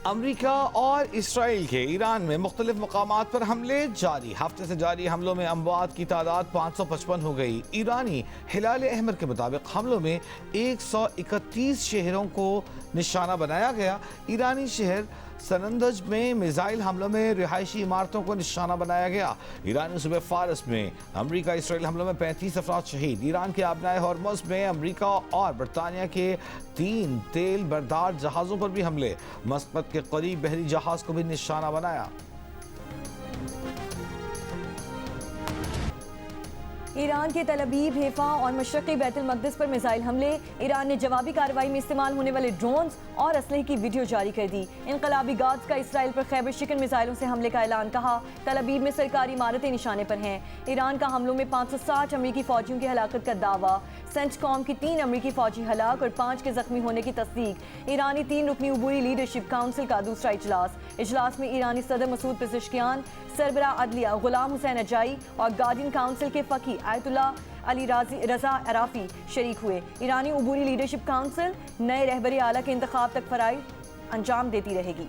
अमरीका और इसराइल के ईरान में मुख्तलिफ मकामात पर हमले जारी। हफ्ते से जारी हमलों में अमवात की तादाद 555 हो गई। ईरानी हिलाल अहमर के मुताबिक हमलों में 131 शहरों को निशाना बनाया गया। ईरानी शहर सनंदज में मिसाइल हमलों में रिहायशी इमारतों को निशाना बनाया गया। ईरानी सूबे फारस में अमरीका इसराइल हमलों में 35 अफराद शहीद। ईरान के आबनाए हॉर्मुज़ में अमरीका और बरतानिया के 3 तेल बरदार जहाज़ों पर भी हमले। मस्कत के करीब बहरी जहाज़ को भी निशाना बनाया। ईरान के तल अबीब, हेफा और मशरक़ी बैतुल मक़दिस पर मिसाइल हमले। ईरान ने जवाबी कार्रवाई में इस्तेमाल होने वाले ड्रोन्स और असलहे की वीडियो जारी कर दी। इनकलाबी गार्ड्स का इसराइल पर खैबर शिकन मिसाइलों से हमले का ऐलान। कहा तल अबीब में सरकारी इमारतें निशाने पर हैं। ईरान का हमलों में 560 अमरीकी फौजियों की हलाकत का दावा। सेंटकॉम की 3 अमरीकी फौजी हलाक और 5 के जख्मी होने की तस्दीक। ईरानी 3 रुकनी उबूरी लीडरशिप काउंसिल का दूसरा इजलास में ईरानी सदर मसूद पेज़ेश्कियान, सरबरा अदलिया गुलाम हुसैन अजाई और गार्डियन काउंसिल के फ़की आयतुल्ला अली रजा अराफी शरीक हुए। ईरानी उबूरी लीडरशिप काउंसिल नए रहबरी आला के इंतखाब तक फराइज अंजाम देती रहेगी।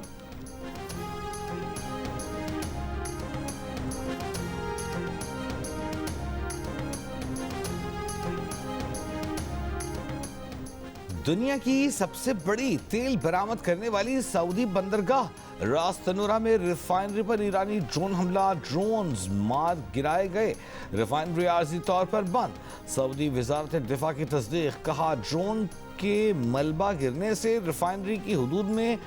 दुनिया की सबसे बड़ी तेल बरामद करने वाली सऊदी बंदरगाह रास तनूरा में रिफाइनरी पर ईरानी ड्रोन हमला। ड्रोन्स मार गिराए गए। रिफाइनरी आर्जी तौर पर बंद। सऊदी वजारत दिफा की तस्दीक। कहा ड्रोन के मलबा गिरने से रिफाइनरी की हदूद में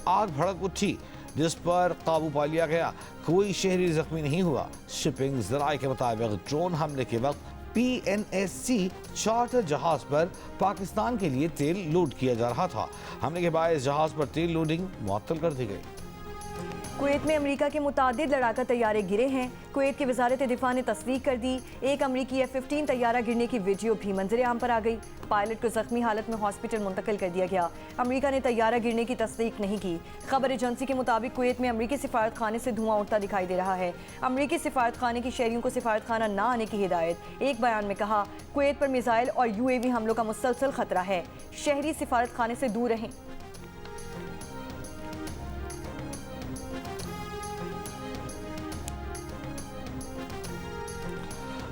आग भड़क उठी, जिस पर काबू पा लिया गया। कोई शहरी जख्मी नहीं हुआ। शिपिंग जराये के मुताबिक ड्रोन हमले के वक्त PNSC चार्टर जहाज पर पाकिस्तान के लिए तेल लोड किया जा रहा था। हमले के बाद जहाज पर तेल लोडिंग मुअत्तल कर दी गई। कुवैत में अमरीका के मुतादिद लड़ाका तैयारे गिरे हैं। कुवैत की वजारत दिफा ने तस्दीक कर दी। एक अमरीकी F-15 तैयारा गिरने की वीडियो भी मंजर आम पर आ गई। पायलट को जख्मी हालत में हॉस्पिटल मुंतकिल कर दिया गया। अमरीका ने तैयारा गिरने की तस्दीक नहीं की। खबर एजेंसी के मुताबिक कुवैत में अमरीकी सिफारत खाने से धुआं उठता दिखाई दे रहा है। अमरीकी सिफारत खाने की शहरियों को सिफारत खाना न आने की हिदायत। एक बयान में कहा कुवैत पर मिसाइल और UAV हमलों का मुसलसल खतरा है। शहरी सिफारत खाने से दूर रहें।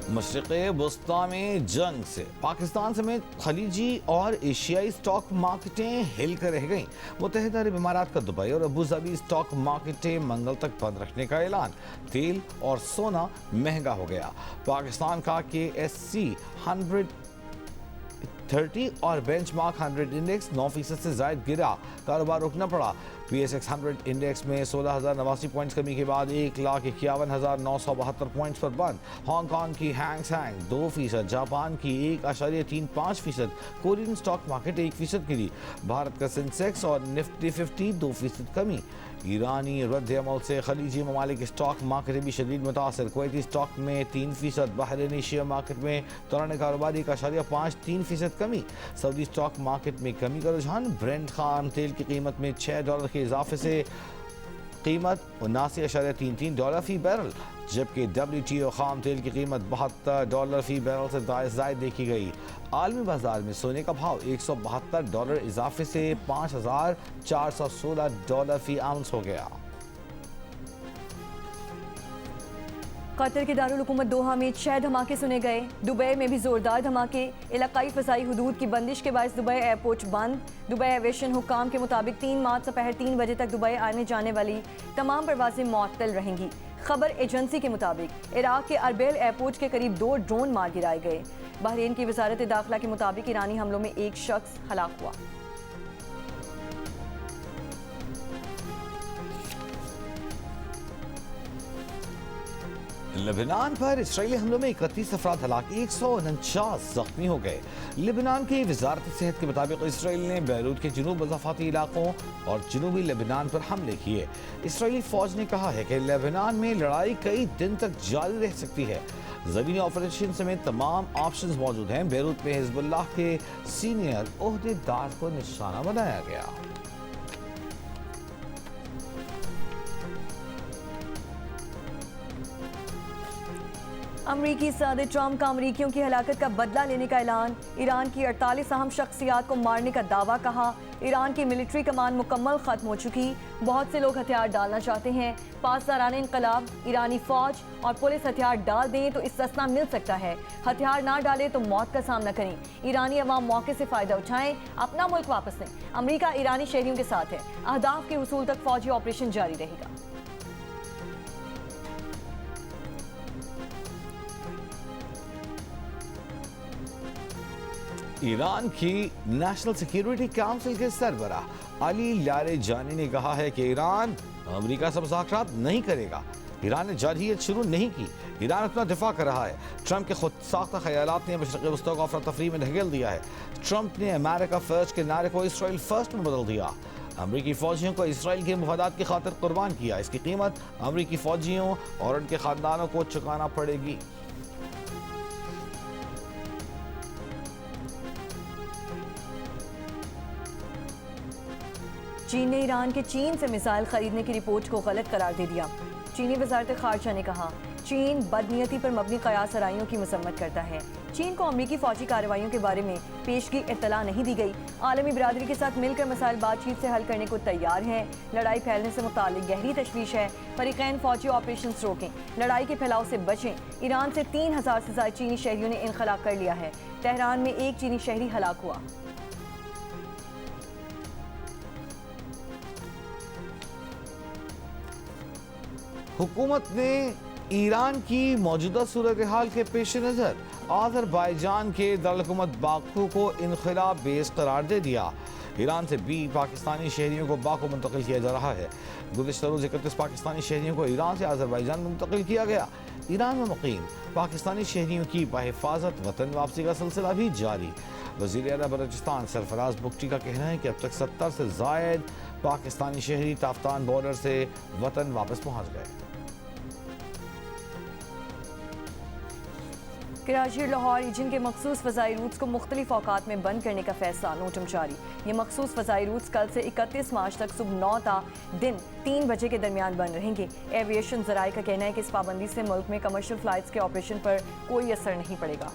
मशरिक़े वस्ता में जंग से पाकिस्तान समेत खलीजी और एशियाई स्टॉक मार्केटें हिल कर रह गईं। मुत्तहिदा अरब इमारात का दुबई और अबू धाबी स्टॉक मार्केटें मंगल तक बंद रखने का ऐलान। तेल और सोना महंगा हो गया। पाकिस्तान का KSC 130 और बेंचमार्क 100 इंडेक्स 9% से ज़ायद गिरा। कारोबार रुकना पड़ा। PSX 100 इंडेक्स में 16,089 पॉइंट्स कमी के बाद 1,51,972 पॉइंट्स पर बंद। हांगकांग की हैंग सेंग 2%, जापान की 1.35%, कोरियन स्टॉक मार्केट 1% गिरी। भारत का सेंसेक्स और निफ्टी 50 2% कमी। ईरानी रद्द-ए-अमल से खलीजी ममालिक स्टॉक मार्केट भी शदीद मुतासर। कुवैती स्टॉक में 3%, बहरीनी शेयर मार्केट में दौरान कारोबार 1.53% कमी। सऊदी स्टॉक मार्केट में कमी का रुझान। ब्रेंट खाम तेल की कीमत में $6 के इजाफे से कीमत $79.33 फी बैरल, जबकि WTO खाम तेल की कीमत $72 फी बैरल से ज़ायद देखी गई। आलमी बाजार में सोने का भाव $172 इजाफे से $5,416 फी आउंस हो गया। कतर के दारुल हुकूमत दोहा में 6 धमाके सुने गए। दुबई में भी जोरदार धमाके। इलाकाई फ़ज़ाई हुदूद की बंदिश के बायस दुबई एयरपोर्ट बंद। दुबई एविएशन हुक्काम के मुताबिक 3 मार्च दोपहर 3 बजे तक दुबई आने जाने वाली तमाम परवाजें मुअत्तल रहेंगी। खबर एजेंसी के मुताबिक इराक के अरबेल एयरपोर्ट के करीब 2 ड्रोन मार गिराए गए। बहरीन की वजारत दाखिला के मुताबिक ईरानी हमलों में एक शख्स हलाक हुआ। लेबनान पर इसराइली हमलों में 31 अफराद हलाक, 149 जख्मी हो गए। लेबनान की वजारत सेहत के मुताबिक इसराइल ने बैरूत के जुनूब मज़ाफ़ाती इलाकों और जनूबी लेबनान पर हमले किए। इसराइली फौज ने कहा है कि लेबनान में लड़ाई कई दिन तक जारी रह सकती है। ज़मीनी ऑपरेशन समेत तमाम ऑप्शंस मौजूद हैं। बैरूत में हिज़्बुल्लाह के सीनियर ओहदेदार को निशाना बनाया गया। अमरीकी सदर ट्रंप का अमरीकियों की हलाकत का बदला लेने का ऐलान। ईरान की 48 अहम शख्सियात को मारने का दावा। कहा ईरान की मिलिट्री कमान मुकम्मल खत्म हो चुकी, बहुत से लोग हथियार डालना चाहते हैं। पासदाराने इनकलाब ईरानी फौज और पुलिस हथियार डाल दें तो इस्तेस्ना मिल सकता है, हथियार ना डालें तो मौत का सामना करें। ईरानी अवाम मौके से फ़ायदा उठाएं, अपना मुल्क वापस लें। अमरीका ईरानी शहरियों के साथ है, अहदाफ के हुसूल तक फौजी ऑपरेशन जारी रहेगा। ईरान की नेशनल सिक्योरिटी काउंसिल के सरबराह अली लारेजानी ने कहा है कि ईरान अमेरिका से मुज़ाकरात नहीं करेगा। ईरान ने जरहियत शुरू नहीं की, ईरान अपना दिफा कर रहा है। ट्रंप के खुद साख्ता ख्यालात ने मशरिक़ वस्ता को अफरा तफरी में ढकेल दिया है। ट्रंप ने अमेरिका फर्स्ट के नारे को इसराइल फर्स्ट में बदल दिया। अमरीकी फौजियों को इसराइल के मुफादात की खातिर कुर्बान किया। इसकी कीमत अमरीकी फौजियों और उनके खानदानों को चुकाना पड़ेगी। चीन ने ईरान के चीन से मिसाइल खरीदने की रिपोर्ट को गलत करार दे दिया। चीनी वजारत खारजा ने कहा चीन बदनीयती पर मबनी कयास आराइयों की मसम्मत करता है। चीन को अमरीकी फौजी कार्रवाइयों के बारे में पेशगी इत्तला नहीं दी गई। आलमी बिरादरी के साथ मिलकर मसाइल बातचीत से हल करने को तैयार हैं। लड़ाई फैलने से मुतालिक गहरी तशवीश है। फरीकैन फौजी ऑपरेशन रोकें, लड़ाई के फैलाव से बचें। ईरान से 3000 से ज्यादा चीनी शहरियों ने इनखला कर लिया है। तेहरान में एक चीनी शहरी हलाक हुआ। हुकूमत ने ईरान की मौजूदा सूरत हाल के पेश नज़र आज़रबाईजान के दारुल-हुकूमत बाकू को इनखला बेस करार दे दिया। ईरान से 20 पाकिस्तानी शहरियों को बाकू मुंतकिल किया जा रहा है। गुज़िश्ता रोज़ 31 पाकिस्तानी शहरियों को ईरान से आज़रबाईजान में मुंतकिल किया गया। ईरान में मुकीम पाकिस्तानी शहरियों की बहिफाजत वतन वापसी का सिलसिला भी जारी। वज़ीर आला बलूचिस्तान सरफराज बुगटी का कहना है कि अब तक 70 से ज़ायद पाकिस्तानी शहरी ताफ्तान बॉर्डर से वतन वापस पहुँच गए। कराची और लाहौर रीजन के मखसूस फ़ज़ाई रूट्स को मुख्तलिफ औकात में बंद करने का फैसला। नोटम जारी। ये मखसूस फ़ज़ाई रूट्स कल से 31 मार्च तक सुबह 9 ता दिन 3 बजे के दरमियान बंद रहेंगे। एविएशन ज़राए का कहना है कि इस पाबंदी से मुल्क में कमर्शियल फ़्लाइट्स के ऑपरेशन पर कोई असर नहीं पड़ेगा।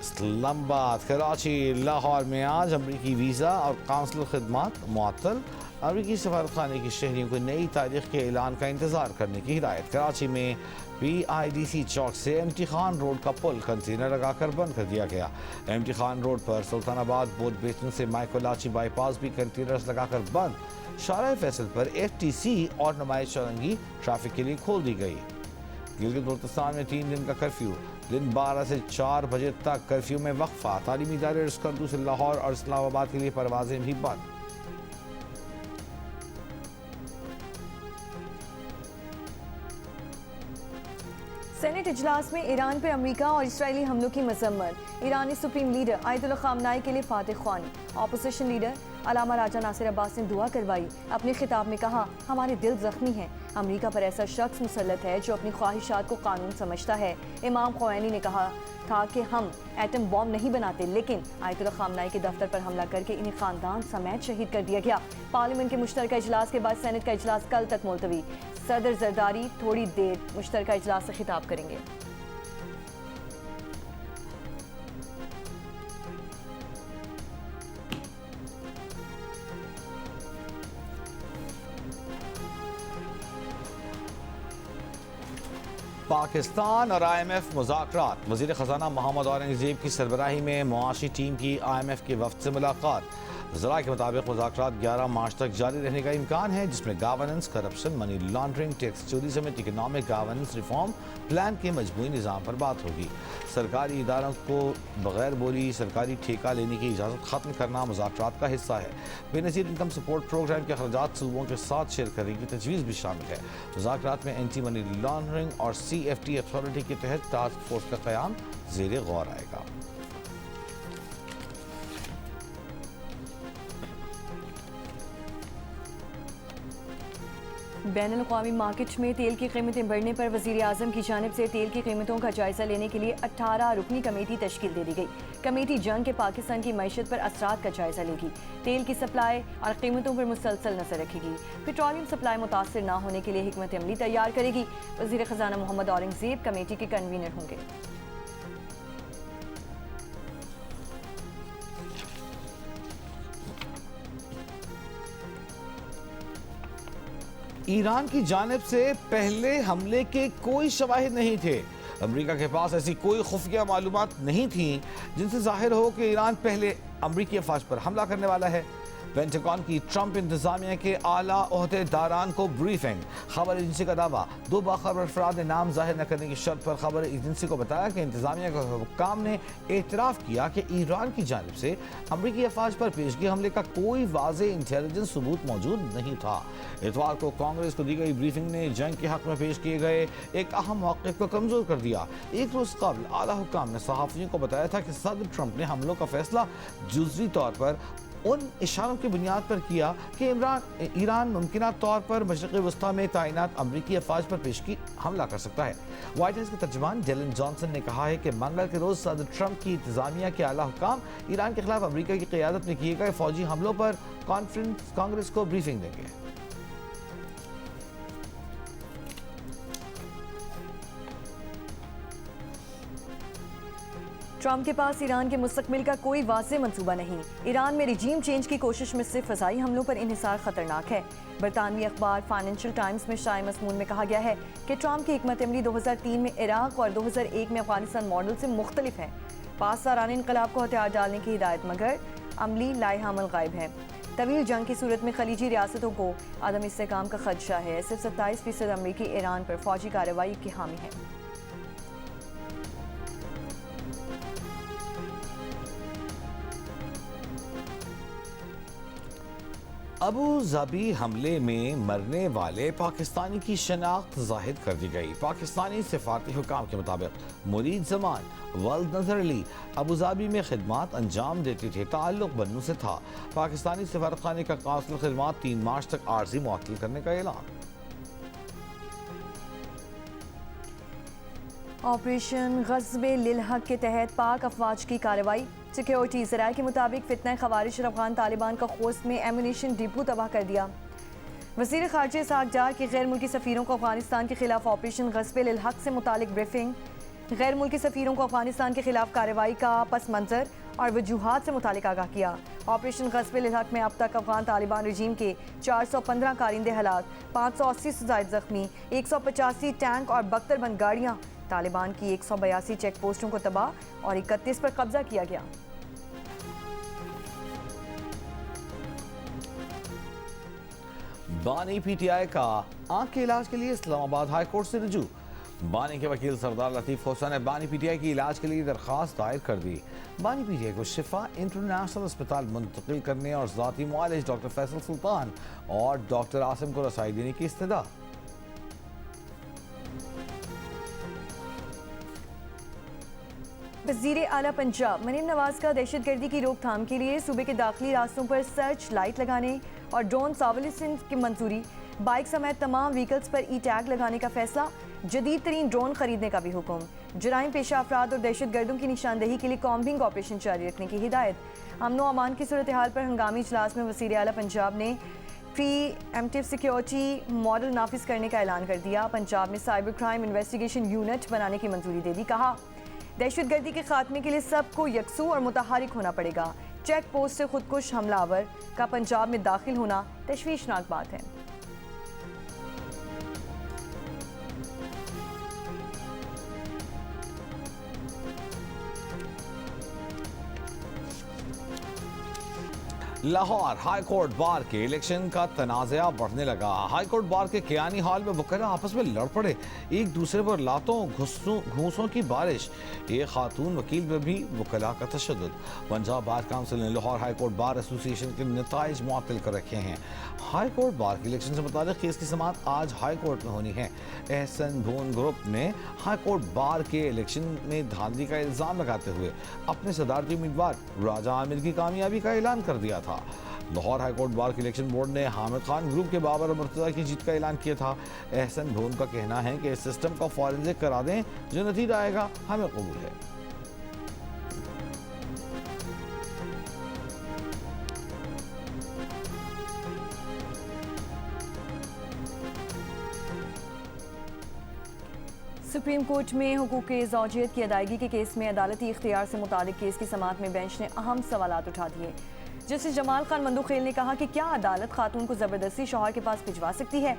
इस्लामाबाद, कराची, लाहौर में आज अमरीकी वीज़ा और काउंसलर खिदमात मुअत्तल। अमरीकी सफारतखाने की शहरियों को नई तारीख के ऐलान का इंतजार करने की हिदायत। कराची में PIDC चौक से एमटी खान रोड का पुल कंटेनर लगाकर बंद कर दिया गया। एमटी खान रोड पर सुल्तानाबाद बोट बेचन से माइकोलाची बाईपास भी कंटेनर्स लगाकर बंद। शारा फैसल पर FTC और नुमाइश चौरंगी ट्रैफिक के लिए खोल दी गई। गिलगित बल्तिस्तान में 3 दिन का कर्फ्यू, दिन 12 से 4 बजे तक कर्फ्यू में वक्फा। तालीमी इदारे स्कर्दू से लाहौर और इस्लामाबाद के लिए परवाजें भी बंद। सेनेट इजलास में ईरान पर अमेरिका और इसराइली हमलों की मजम्मत। ईरानी सुप्रीम लीडर आयतुल्लाह ख़ामनाई के लिए फातिह ख्वानी। अपोजिशन लीडर अलामा राजा नासिर अब्बास ने दुआ करवाई। अपने खिताब में कहा हमारे दिल जख्मी हैं। अमेरिका पर ऐसा शख्स मुसल्लत है जो अपनी ख्वाहिशात को कानून समझता है। इमाम ख़ुमैनी ने कहा था कि हम एटम बॉम्ब नहीं बनाते, लेकिन आयतुल्लाह ख़ामनाई के दफ्तर पर हमला करके इन्हें ख़ानदान समेत शहीद कर दिया गया। पार्लियामेंट के मुश्तरका इजलास के बाद सेनेट का इजलास कल तक मुलतवी। सदर जरदारी थोड़ी देर मुश्तरका इजलास से खिताब करेंगे। पाकिस्तान और IMF मुज़ाकरात। वज़ीर ख़जाना मोहम्मद औरंगज़ेब की सरबराही में मुआशी टीम की IMF के वफ़द से मुलाकात। ज़रा के मुताबिक मुज़ाकरात 11 मार्च तक जारी रहने का इम्कान है, जिसमें governance, corruption, money laundering, tax चोरी समेत इकनॉमिक गवर्नेंस रिफॉर्म प्लान के मजमूई निज़ाम पर बात होगी। सरकारी इदारों को बगैर बोली सरकारी ठेका लेने की इजाज़त ख़त्म करना मुज़ाकरात का हिस्सा है। बेनज़ीर इनकम सपोर्ट प्रोग्राम के अखराजात सूबों के साथ शेयर करने की तजवीज़ भी शामिल है। मुज़ाकरात में एंटी मनी लॉन्ड्रिंग और CFT अथॉरिटी के तहत टास्क फोर्स का क़याम ज़ेर गौर आएगा। बैनुल-अक़वामी मार्केट में तेल की कीमतें बढ़ने पर वज़ीर आज़म की जानिब से तेल की कीमतों का जायजा लेने के लिए 18 रुकनी कमेटी तश्कील दे दी गई। कमेटी जंग के पाकिस्तान की मईशत पर असरात का जायजा लेगी, तेल की सप्लाई और कीमतों पर मुसलसल नजर रखेगी, पेट्रोलियम सप्लाई मुतासर न होने के लिए हिकमत अमली तैयार करेगी। वज़ीर ख़जाना मोहम्मद औरंगज़ेब कमेटी के कन्वीनर होंगे। ईरान की जानिब से पहले हमले के कोई शवाहिद नहीं थे। अमेरिका के पास ऐसी कोई खुफिया मालूमात नहीं थी जिनसे जाहिर हो कि ईरान पहले अमेरिकी अफवाज पर हमला करने वाला है। पेंटागन की ट्रंप इंतजामिया के आला ओहदेदारान को ब्रीफिंग। खबर एजेंसी का दावा, दो बाखबर अफराद ने नाम जाहिर न करने की शर्त पर खबर एजेंसी को बताया कि इंतजामिया के हुक्काम ने एतराफ़ किया कि ईरान की जानिब से अमरीकी अफवाज पर पेशगी हमले का कोई वाज़ेह इंटेलिजेंस सबूत मौजूद नहीं था। इतवार को कांग्रेस को दी गई ब्रीफिंग ने जंग के हक में पेश किए गए एक अहम मौक़िफ़ को कमज़ोर कर दिया। एक रोज़ कबल आला हुक्काम ने सहाफ़ियों को बताया था कि सदर ट्रंप ने हमलों का फैसला जुज़वी तौर पर उन इशारों की बुनियाद पर किया कि ईरान मुमकिन तौर पर मशरिक़ वस्ता में तैनात अमरीकी अफवाज पर पेशगी हमला कर सकता है। व्हाइट हाउस के तर्जुमान डेलन जॉनसन ने कहा है कि मंगल के रोज़ सदर ट्रंप की इंतजामिया के आला हुक्काम ईरान के खिलाफ अमरीका की क़यादत में किए गए फौजी हमलों पर कांग्रेस को ब्रीफिंग देंगे। ट्रंप के पास ईरान के मुस्तकबिल का कोई वाज़ेह मंसूबा नहीं। ईरान में रिजीम चेंज की कोशिश में से फ़ज़ाई हमलों पर इन्हिसार ख़तरनाक है। बरतानवी अखबार फाइनेंशियल टाइम्स में शाये मज़मून में कहा गया है कि ट्रंप की हिकमत अमली 2003 में इराक़ और 2001 में अफगानिस्तान मॉडल से मुख्तलिफ है। पासदारान इनकलाब को हथियार डालने की हिदायत मगर अमली लाएहामल गायब है। तवील जंग की सूरत में खलीजी रियासतों को आदम इस्तेहकाम का खदशा है। सिर्फ 27% अमरीकी ईरान पर फौजी कार्रवाई की हामी है। अबू धाबी हमले में मरने वाले पाकिस्तानी की शनाख्त जाहिर कर दी गई। पाकिस्तानी सिफारती हुकाम के मुताबिक मुरीद जमान वल्द नजर अली अबू धाबी में खिदमात अंजाम देते थे, ताल्लुक बन्नू से था। पाकिस्तानी सिफारत खाने का काउंसिल खिदमात 3 मार्च तक आर्जी मुअत्तल करने का ऐलान। ऑपरेशन ग़ज़्व लिल हक़ के तहत पाक अफवाज की कार्रवाई। सिक्योरिटी ज़राए के मुताबिक फितना ख़वारिज और अफ़गान तालिबान का खोस्त में एमुनेशन डिपो तबाह कर दिया। वज़ीर ख़ारजा इसहाक़ डार की गैर मुल्की सफ़ीरों को अफ़गानिस्तान के खिलाफ ऑपरेशन ग़ज़्व लिल हक़ से मुतालिक ब्रीफिंग। गैर मुल्की सफ़ीरों को अफ़गानिस्तान के खिलाफ कार्रवाई का पस मंज़र और वजूहात से मुतालिक आगाह किया। ऑपरेशन ग़ज़्व लिल हक़ में अब तक अफ़गान तालिबान रजीम के 415 कारिंदे हलाक, 580 से ज़ायद ज़ख्मी, 185 टैंक और बख्तरबंद गाड़ियाँ, तालिबान की 182 चेक पोस्टों को तबाह और 31 पर कब्जा किया गया। बानी पीटीआई का आंख के इलाज के लिए इस्लामाबाद हाई कोर्ट से रुजू। बानी के वकील सरदार लतीफ़ खोसा ने बानी पीटीआई की इलाज के लिए दरख्वास्त दायर कर दी। बानी पीटीआई को शिफा इंटरनेशनल अस्पताल मुंतकिल करने और ज़ाती मुआलिज डॉक्टर फैसल सुल्तान और डॉक्टर आसिम को रसाई देने की इस्तदा। वज़ीर आला पंजाब मरीम नवाज का दहशतगर्दी की रोकथाम के लिए सूबे के दाखिली रास्तों पर सर्च लाइट लगाने और ड्रोन सर्विलेंस की मंजूरी। बाइक समेत तमाम व्हीकल्स पर ई टैग लगाने का फैसला। जदीद तरीन ड्रोन खरीदने का भी हुक्म। जराइम पेशा अफराद और दहशतगर्दों की निशानदेही के लिए कॉम्बिंग ऑपरेशन जारी रखने की हिदायत। अमन व अमान की सूरत हाल पर हंगामी इजलास में वज़ीर आला पंजाब ने प्री एम्प्टिव सिक्योरिटी मॉडल नाफिज करने का ऐलान कर दिया। पंजाब में साइबर क्राइम इन्वेस्टिगेशन यूनिट बनाने की मंजूरी दे दी। कहा दहशतगर्दी के खात्मे के लिए सबको यकसू और मुतहरिक होना पड़ेगा। चेक पोस्ट से खुदकुश हमलावर का पंजाब में दाखिल होना तशवीशनाक बात है। लाहौर हाई कोर्ट बार के इलेक्शन का तनाज़ा बढ़ने लगा। हाई कोर्ट बार के कियानी हॉल में वकील आपस में लड़ पड़े, एक दूसरे पर लातों घूंसों की बारिश। एक खातून वकील पर भी वकला का तशद्दुद। पंजाब बार काउंसिल ने Lahore high court bar association के नताइज मुअत्तल कर रखे हैं। हाई कोर्ट बार के इलेक्शन से मुताबिक केस की समाअत आज हाई कोर्ट में होनी है। एहसन भून ग्रुप ने हाई कोर्ट बार के इलेक्शन में धांधली का इल्ज़ाम लगाते हुए अपने सदारती उम्मीदवार राजा आमिर की कामयाबी का ऐलान कर दिया था। लाहौर हाईकोर्ट बार के इलेक्शन बोर्ड ने हामिद खान ग्रुप के बाबर और मुर्तज़ा की जीत का ऐलान किया था। एहसन भून का कहना है कि इस सिस्टम का फॉरेंसिक करा दें, जो नतीजा आएगा हमें कबूल है। सुप्रीम कोर्ट में हुकूक-ए-ज़ौजियत की अदायगी के केस में अदालती इख्तियार से मुतालिक केस की समाअत में बेंच ने अहम सवालात उठा दिए। जस्टिस जमाल खान मंदुखेल ने कहा कि क्या अदालत खातून को ज़बरदस्ती शौहर के पास भिजवा सकती है?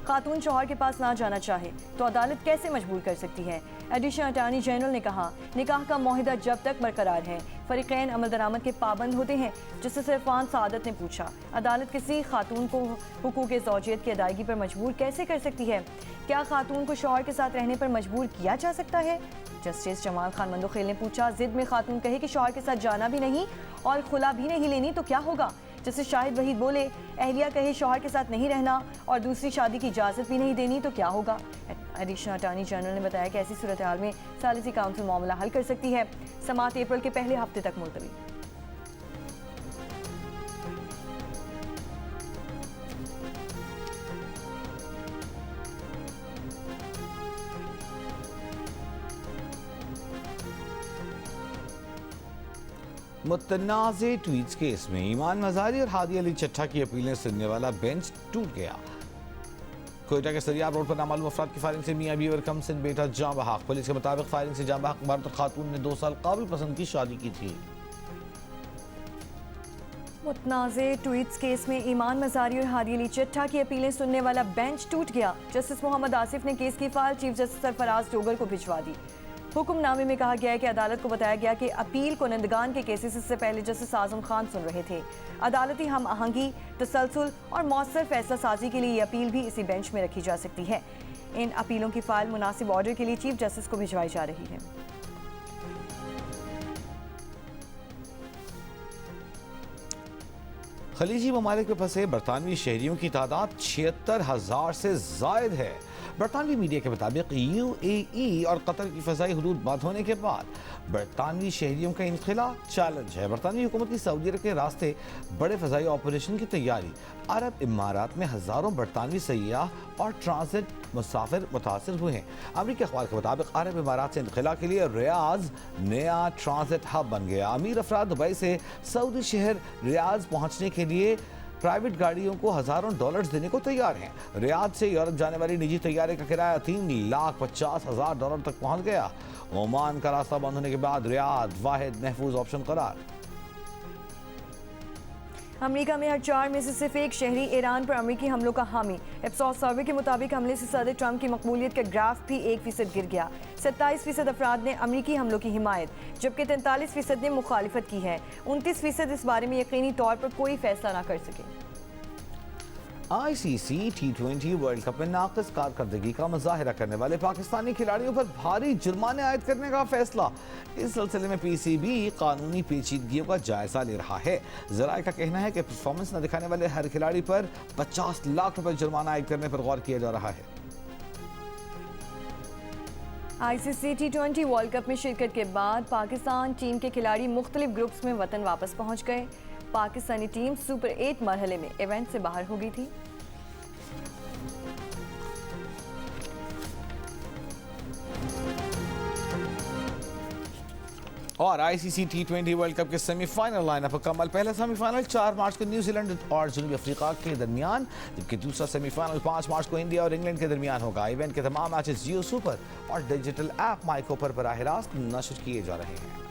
खातून शौहर के पास ना जाना चाहे तो अदालत कैसे मजबूर कर सकती है? एडिशनल अटॉर्नी जनरल ने कहा, निकाह का मुआहिदा जब तक बरकरार है फरीकैन अमल दरामद के पाबंद होते हैं। जस्टिस इरफान सादत ने पूछा, अदालत किसी खातून को हुकूक-ए-ज़ौजियत की अदायगी पर मजबूर कैसे कर सकती है? क्या खातून को शौहर के साथ रहने पर मजबूर किया जा सकता है? जस्टिस जमाल खान मंदुखेल ने पूछा, जिद में खातून कहे कि शौहर के साथ जाना भी नहीं और खुला भी नहीं लेनी तो क्या होगा? जस्टिस शाहिद वहीद बोले, अहलिया कहे शौहर के साथ नहीं रहना और दूसरी शादी की इजाज़त भी नहीं देनी तो क्या होगा? एडिशनल अटॉर्नी जनरल ने बताया कि ऐसी सूरत हाल में सालिसी काउंसिल मामला हल कर सकती है। समाअत अप्रैल के पहले हफ्ते तक मुलतवी। मुतनाज़े ट्वीट्स केस में ईमान मज़ारी और हादी अली चट्टा की अपीलें सुनने वाला बेंच टूट गया। कोयटा के सरियाब रोड पर नामालूम अफराद की फायरिंग से मियां बीवी और कमसिन बेटा जाँ बहक। पुलिस के मुताबिक फायरिंग से जाँ बहक मर्द खातून ने 2 साल काबिल पसंद की शादी की थी। मुतनाज़े ट्वीट्स केस में ईमान मज़ारी और हादी अली चट्टा की अपीलें सुनने वाला बेंच टूट गया। जस्टिस मोहम्मद आसिफ ने केस की file chief justice Sarfaraz Dogar को भिजवा दी। हुक्मनामे में कहा गया है कि अदालत को बताया गया कि अपील कुनंदगान के केसेस से पहले जस्टिस आजम खान सुन रहे थे। अदालती हम आहंगी, तसलसल और मौसर फैसला साजी के लिए ये अपील भी इसी बेंच में रखी जा सकती है। इन अपीलों की फाइल मुनासिब ऑर्डर के लिए चीफ जस्टिस को भिजवाई जा रही है। खलीजी ममालिक में फंसे बरतानवी शहरियों की तादाद 76,000 से जायद है। बरतानवी मीडिया के मुताबिक UAE और कतर की फ़ज़ाई हदूद बंद होने के बाद बरतानवी शहरियों का इनखिला चैलेंज है। बरतानवी हुकूमत की सऊदी अरब के रास्ते बड़े फ़ज़ाई ऑपरेशन की तैयारी। अरब इमारात में हज़ारों बरतानवी सयाह और ट्रांजिट मुसाफिर मुतासर हुए हैं। अमरीकी अखबार के मुताबिक अरब इमारात से इनखिला के लिए रियाज नया ट्रांजिट हब बन गया। अमीर अफराद दुबई से सऊदी शहर रियाज पहुँचने के लिए प्राइवेट गाड़ियों को हज़ारों डॉलर्स देने को तैयार हैं। रियाद से यूरोप जाने वाली निजी तैयारे का किराया $3,50,000 तक पहुंच गया। ओमान का रास्ता बंद होने के बाद रियाद वाहिद महफूज ऑप्शन करार। अमेरिका में हर 4 में से सिर्फ एक शहरी ईरान पर अमेरिकी हमलों का हामी। इप्सॉस सर्वे के मुताबिक हमले से सदर ट्रंप की मकबूलियत का ग्राफ भी 1% गिर गया। 27% अफराद ने अमेरिकी हमलों की हिमायत, जबकि 43% ने मुखालिफत की है। 29% इस बारे में यकीनी तौर पर कोई फैसला ना कर सके। ICC T20 वर्ल्ड कप में नाक़िस कारकर्दगी का मुजाहिरा करने वाले पाकिस्तानी खिलाड़ियों पर भारी जुर्माने आयद करने का फैसला। इस सिलसिले में PCB कानूनी पेचीदगियों का जायजा ले रहा है। ज़राए का कहना है कि परफॉर्मेंस न दिखाने वाले हर खिलाड़ी पर 50 लाख रुपए जुर्माना आयद करने पर गौर किया जा रहा है। ICC T20 वर्ल्ड कप में शिरकत के बाद पाकिस्तान टीम के खिलाड़ी मुख्तलिफ ग्रुप्स में वतन वापस पहुंच गए। पाकिस्तानी टीम सुपर 8 मरहले में इवेंट से बाहर हो गई थी। और ICC T20 वर्ल्ड कप के सेमीफाइनल लाइनअप मुकम्मल। पहला सेमीफाइनल 4 मार्च को न्यूजीलैंड और जनूबी अफ्रीका के दरमियान, जबकि दूसरा सेमीफाइनल 5 मार्च को इंडिया और इंग्लैंड के दरमियान होगा। इवेंट के तमाम मैचेस जियो सुपर और डिजिटल ऐप माइको पर बराह रास्त नशर किए जा रहे हैं।